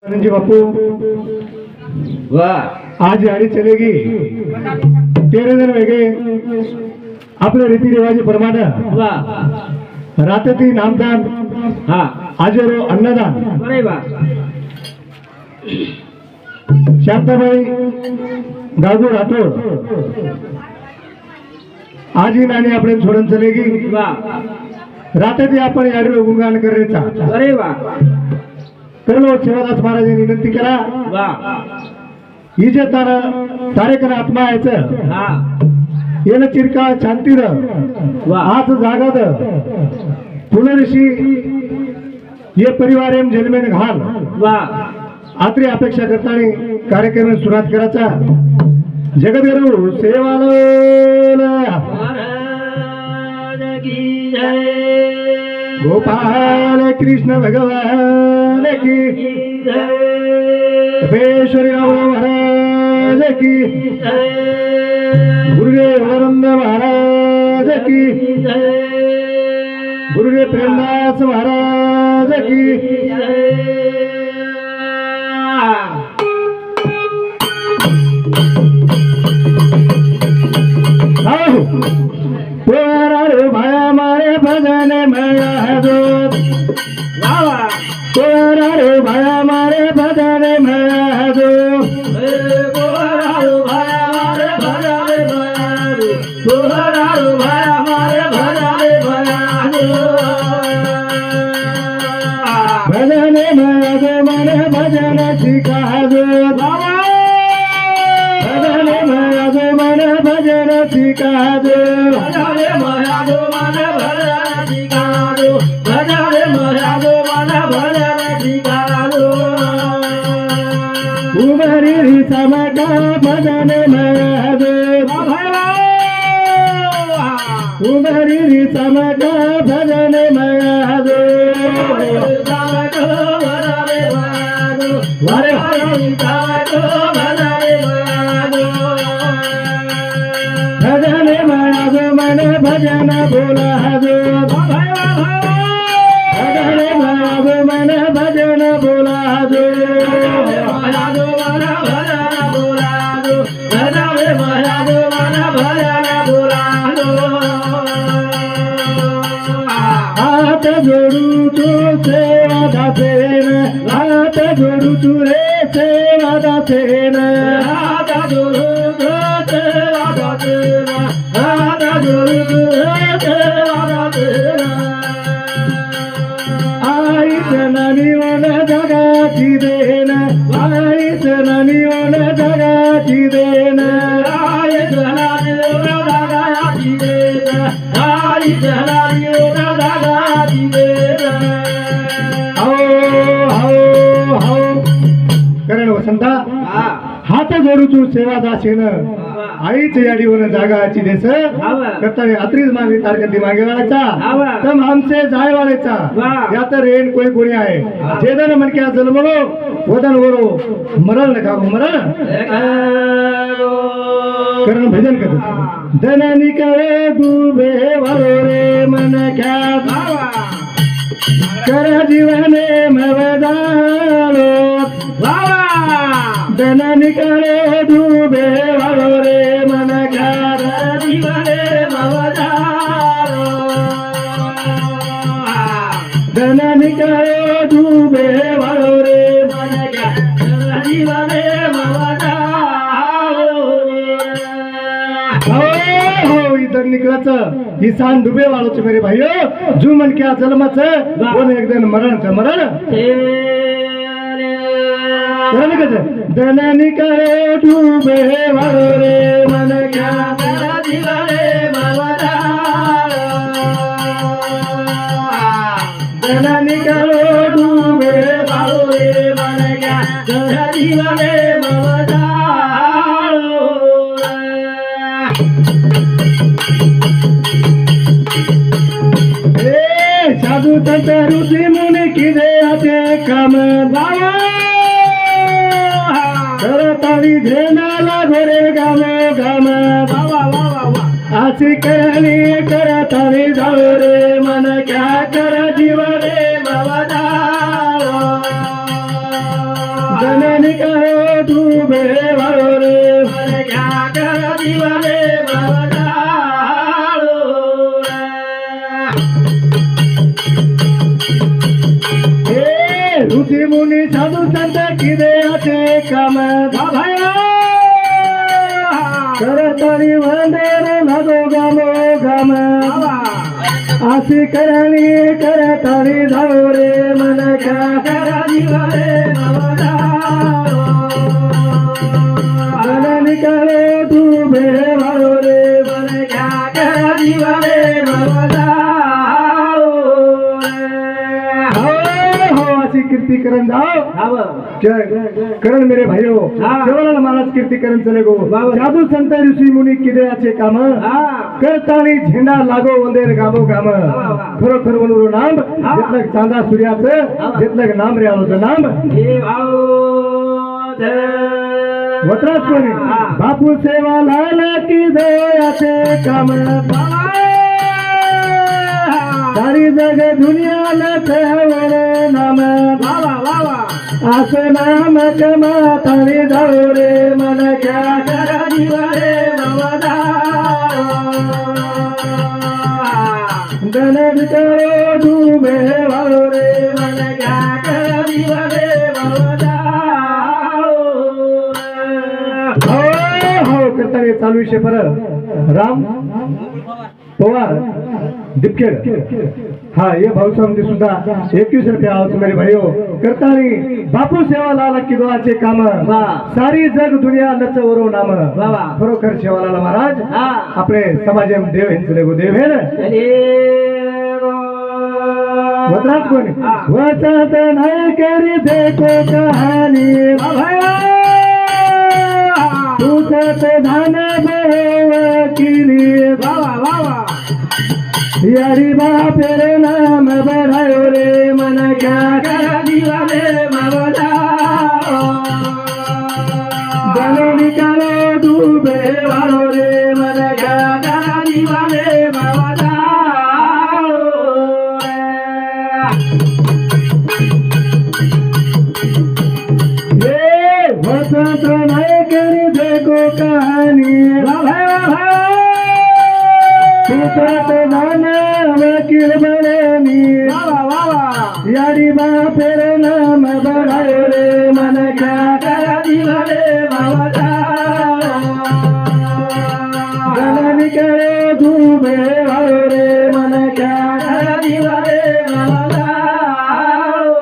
जी बापू वाह आज गाड़ी चलेगी 13 दिन वेगे आपल्या रीती रिवाजी प्रमाणे वाह रात्री नामदान हा आज अन्नदान अरे वाह शांताबाई गागू राठोड आज ही नानी आपण सोडून चलेगी वाह रात्री आपण याडी गुणगान करायचा अरे वाह करलो शिवदास महाराजांनी विनंती करा वाह हिजे तारेकन आत्मा यायचं हा येणं चिरका शांतीर वाह आज जागाद पुनर्षी ये परिवार एम जन्मेन घाल वाह आत्री अपेक्षा करताना कार्यक्रम सुरुवात करायचा जगद्गुरु सेवालाल महाराज की जय गोपाल कृष्ण भगवान की जय तपेश्वरी राम महाराज की जय गुरुदेव वरंद महाराज की जय गुरुदेव प्रेमदास महाराज की पोरारो भाया मारे भजन मया दो पोरारो भाया मारे भजन मया दो भजन मया दो मन भजन सिखा दो भजन मया दो मन भजन सिखा दो उमरी समका भजन मया दो उमरी समका भजन मया दो भजन मया दो मन भजन बोला दो भजन मया दो मन भजन बोला दो हाथ जोड़ू तू सेवा दासेन हाथ जोड़ू तू रे सेवा दासेन हाथ जोड़ू तू सेवा दासेन हाथ जोड़ू तू रे सेवा दासेन आई जननी वन जगाची देन आई जननी वन जगाची देन आई जननी वन जगाची देन आई जननी वन जगाची देन करण वसंता हात जोडू तू सेवा दासेन आईच याडीवर जागाची देस करताना अत्रीच मागे तारकती मागे वाळायचा तम आमचे जाय वाळायचा यात रेण कोई कोणी आहे जेदन मनक्या जन्मलो वदन वरो मरण नका मरण करण भजन कर धननी करे डुबे वरो रे मन क्या कर जीवने मवदालो धननी करे डुबे वरो रे मन क्या जीवने मवदालो धननी करे डुबे वरो रे मन क्या जीवने मवदालो हो इधर निकलाचं ही सान डुबे वाळोच मेरे भाईयो जू मन क्या जन्मच कोण एकदा मरणच मरण धननी करे डुबे वाळो रे मन क्या जीवने मवदालो धननी करे डुबे वाळो रे मन क्या जीवने मवदालो साधू संत ऋषी मुनी किदे आते काम बाबा करताळी धेनाला घोरे गाम गाम बाबा आशी करणी करताळी जाऊ रे मन क्या कर जीवने बाबा निकालो डूबे वाळो रे मन घ्या कर दिवाले भवदाळो हे ऋषी मुनी साधू संत किदेचे काम भया करतानी वंदेर लागो गामो गाम आशी करणी करतानी जाऊ रे मन घ्या कर दिवाले भवदाळो मन निकालो डूबे वाळो रे मन घ्या कर दिवाले भवदाळो हो अशी कीर्ती करण जाओ हाव करण मेरे भाइयों हाँ। शिवलाल महाराज कीर्ती करण चले गो बाबा। साधू संत ऋषी मुनी किदेचे काम हा करतानी झेंडा लागो वंदेर गामो गाम वा. खरोखर वनुरो नाम हा. जितलक चांदा सूर्याचं हा. जितलक नाम रे आलोचं नाम हे भाऊ वत्रात कोणी हा. बापू सेवा लाल किदेचे काम सारी जग दुनियाला ठेवण नाम वावा वावा असं नाम कमातानी जाऊ रे मन घ्या कर दिवाले भवदाळो गणेश करो डूबे वाळो रे मन घ्या कर दिवाले भवदाळो हो करताना चालू विषय पर राम पवार दिपखेड हा ये भाऊसाहेब सुद्धा 21 रुपये आहोत मेरे भाइयों करतानी बापू सेवालाल किदवाचे काम वा. सारी जग दुनिया नच वरो नाम वा. खरोखर सेवालाल महाराज हा आपले समाजेम देव हिंचले गो देव हे चले वत्रात कोणी हा. वचत नाही करी देखो कहाणी तुझत धान किली वावा वावा यारी बापेर नाम बढ़ायो रे मन क्या कर दिवाले भवदाळो गलो निकालो डूबे वाळो रे मन क्या कर दिवाले भवदाळो ये वसंत नाही करी देखो कहानी तुझत धान वकील बरेनी वावा वावा यारी बापेर नाम बढ़ायो रे मन क्या कर दिवाले भवदाळो गलो निकालो डूबे वाळो रे मन क्या कर दिवाले भवदाळो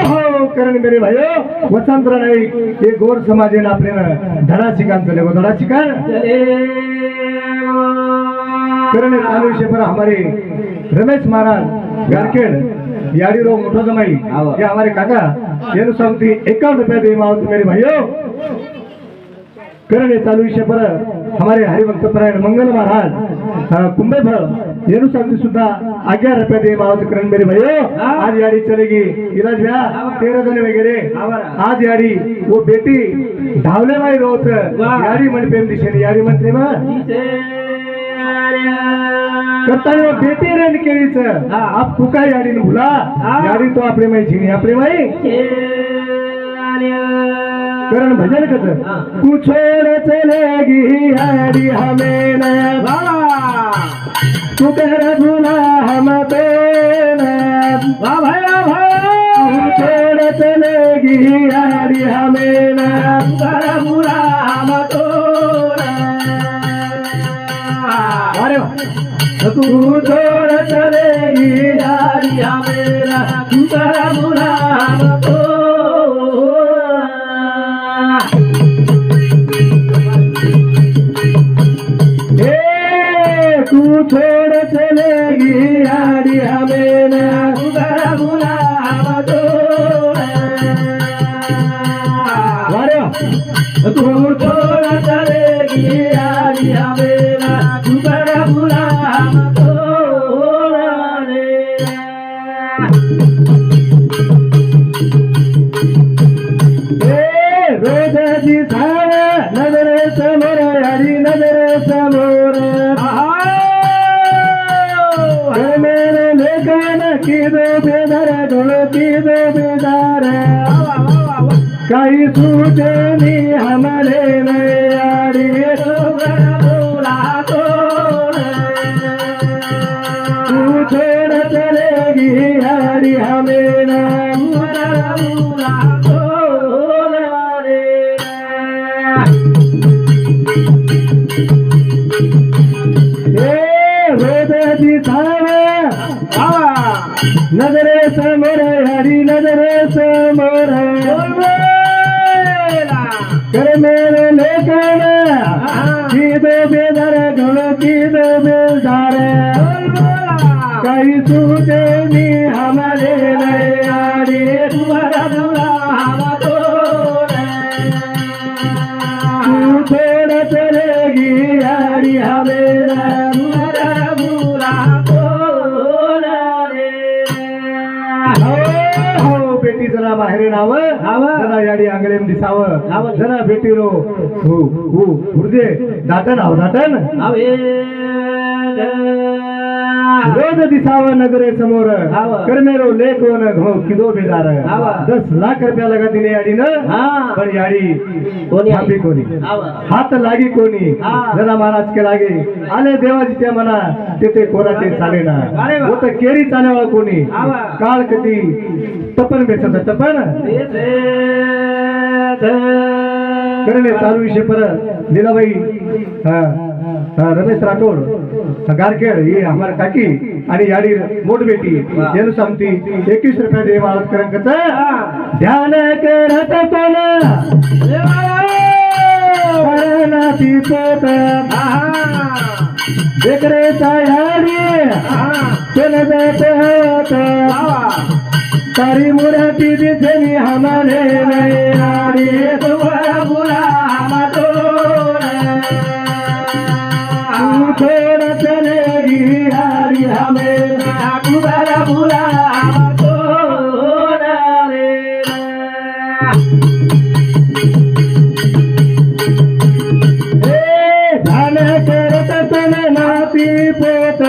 हो करण मेरे भाइयों वसंतराव नाईक हे गोर समाजेन आपल्याला धडा शिकान चले गो धडा शिकान करण चालू विषय पर हमारे रमेश महाराज गारखेड़ याड़ी रो मोठो जमाई ये हमारे काका ये समती 51 रुपया दे मावत मेरे भाइयों करण चालू विषय पर हमारे हरिभक्त परायण मंगल महाराज कुंभेफल ये समती सुद्धा 11 रुपया दे मावत करण मेरे भाइयों आज याड़ी चलेगी इलाज भैया 13 जने वगैरह आज याड़ी वो बेटी धावले माई रोत याड़ी मंडपेम दिशेने याड़ी मंडपे में करताना बेटी रेन केळीच आप तुका याडी भुला याडी तो आपले माई झिनी आपले माई करण भजन कच तू छोड़ चलेगी याडी हमें न तू कर भुला हम पे तू छोड़ चलेगी याडी हमें न कर भुला हम तो अरे तू छोड़ चलेगी यारी मेरा तू कर भुला हम तो तू छोड़ चलेगी यारी हमें न तू कर भुला हम तो तू छोड़ चलेगी यारी मेरा तू कर भुला हम तो रोजाची झाड नजर समोर यारी नजर समोर मेरे लेखन की दो बेदर धुळ की दो बेदार बेदार काही सूझे नी हमरे नयाड़ी तू छोड़ चलेगी यारी हमें ना नजरे समोर हरी नजरे समोर कर मेरे लेकर की दो बेदर घोड़ की दो बेदार कहीं सूझे नी हमारे नयाड़ी तुम्हारा तू छोड़ चलेगी यारी हमें बेटी जरा बाहेर नावं जरा याडी आंगळेम दिसावं जरा बेटी रो हृदय दाटन आव दाटन रोज दिसावं नगरे समोर करमेरो लेख वन घो किदो बेदार 10 लाख रुपया लगा दिले याडी न पण याडी कोणी कोणी हात लागी कोणी जरा महाराज के लागे आले देवाजी त्या मना तेथे कोराचे चाले ना होत केरी चालेवा कोणी काळ कधी तपन बेचत तपन करले चालू विषय परत लीलाबाई रमेश राठोड गारखेड ही हमार काकी आणि याडी मोठ बेटी येन समती 21 रुपया दे माळत करंकच ध्यान करत कोण करना ती पोत देखरे सायाडी चल जाते होत तारी मुराती दिसनी हमारे नयाड़ी तुम्हारा बुला तू छोड़ चलेगी यारी हमें तुम्हारा बुला ध्यान करत तन नाती पोत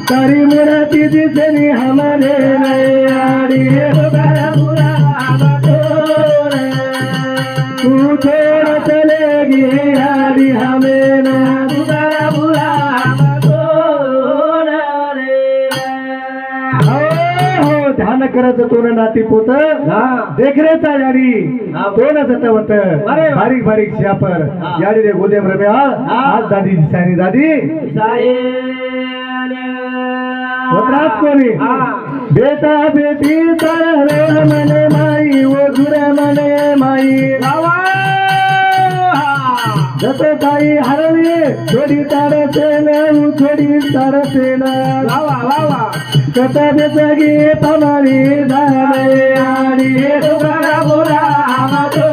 तारी मुराती दिसनी हमारे नयाड़ी तू छोड़ चलेगी यारी हमें ध्यान करत तो नाती पोत देखरेचा यारी तोंड जतवत बारीक बारीक शापर यारी रे गोदेम रम्या आज दादी दिसानी दादी होत्रात कोणी बेटा बेटी तारे मने माई वो जुरे मने माई जत ताई हरली थोडी तारसे न थोडी तारसे न कथा बेसगी पमारी दावे आडी तुम्हारा बोला तू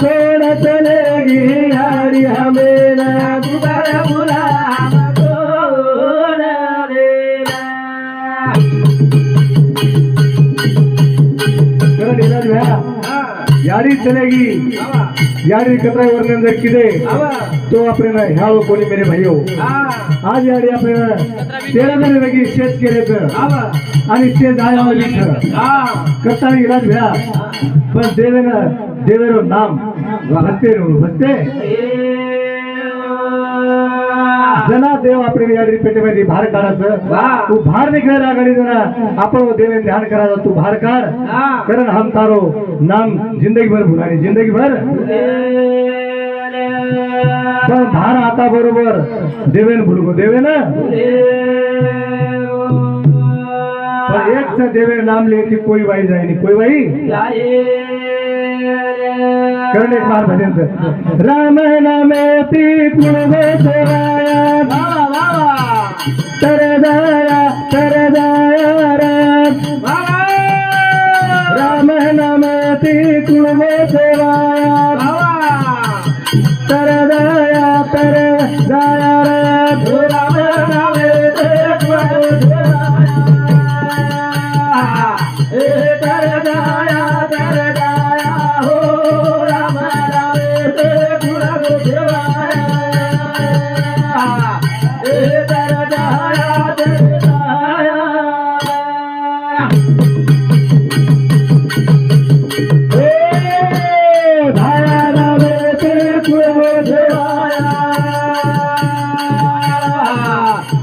छोड़ चलेगी यारी हमें ना तुम्हारा बोला यारी चलेगी यारी कतरा वर्णन जर किदे तो अपने ना ह्याव कोणी मेरे भाईओ आज यारी अपने 13 जण लगी शेत केले तर आणि ते जायला लिख करता इलाज भ्या पण देवेरो नाम भसते जना देव आपले याडी पेटेमध्ये भार काढायचं तू भार निघायला आघाडी जना आपण देवे ध्यान करायचं तू भार काढ कारण हम तारो नाम जिंदगी भर भुलानी जिंदगी भर पण भार आता बरोबर देवेन भुलगो देवे ना पण एक देवे नाम लेती कोई बाई जायनी कोई बाई करण एक बार भजन राम नामे ती कुणवे सेवाया तर जाया राम नामे ती कुणवे सेवाया तर जाया राम नामे देवाया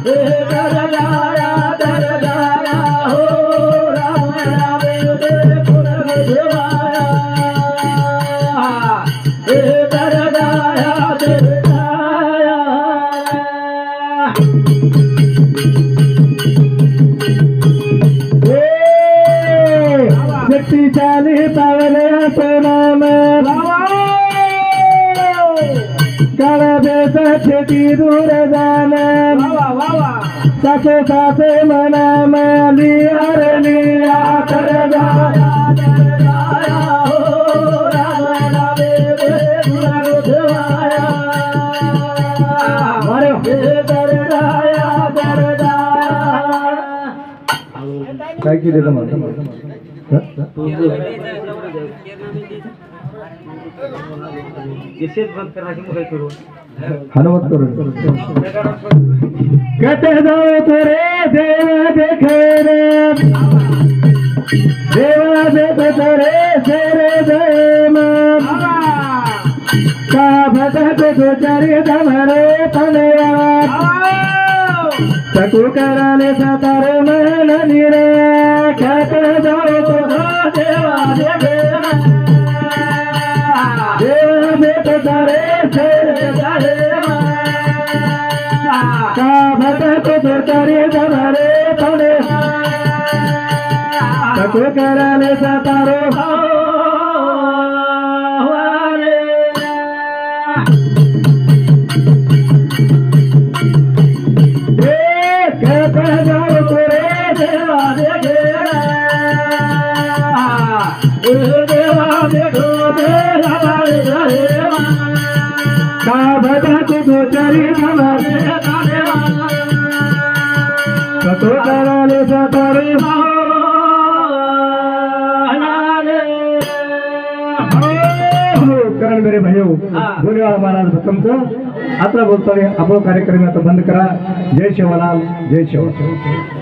हे दरदाया दरदाया हो राम राम दे पुरग देवाया हे दरदाया दरदाया शक्तिशाली पावले नाम काळ बेस खेती दूर जाण सासे सासे मना माली हरली आतर जाया दरदाया हो राम राम दे पुरग देवाया हे दरदाया दरदाया काय केलं मग बंद करायची मुलं करू हनुमत करून कटे जाओ तोरे देवा देखे रे देवा देखे तोरे सेरे देम का भटक गोचरी धमरे तनया सकु कराले सतार मन निरे कटे जाओ तो देवा देवे देवा देखे तोरे सेरे का भटक गोचरी धमरे तनया सकु कराले सतारो गोचरी कतो कराले सतारे करण मेरे भाइयों बोलेवाला महाराज भक्तमचं आता बोलताना आपला कार्यक्रम आता बंद करा. जय शिवलाल जय शिव.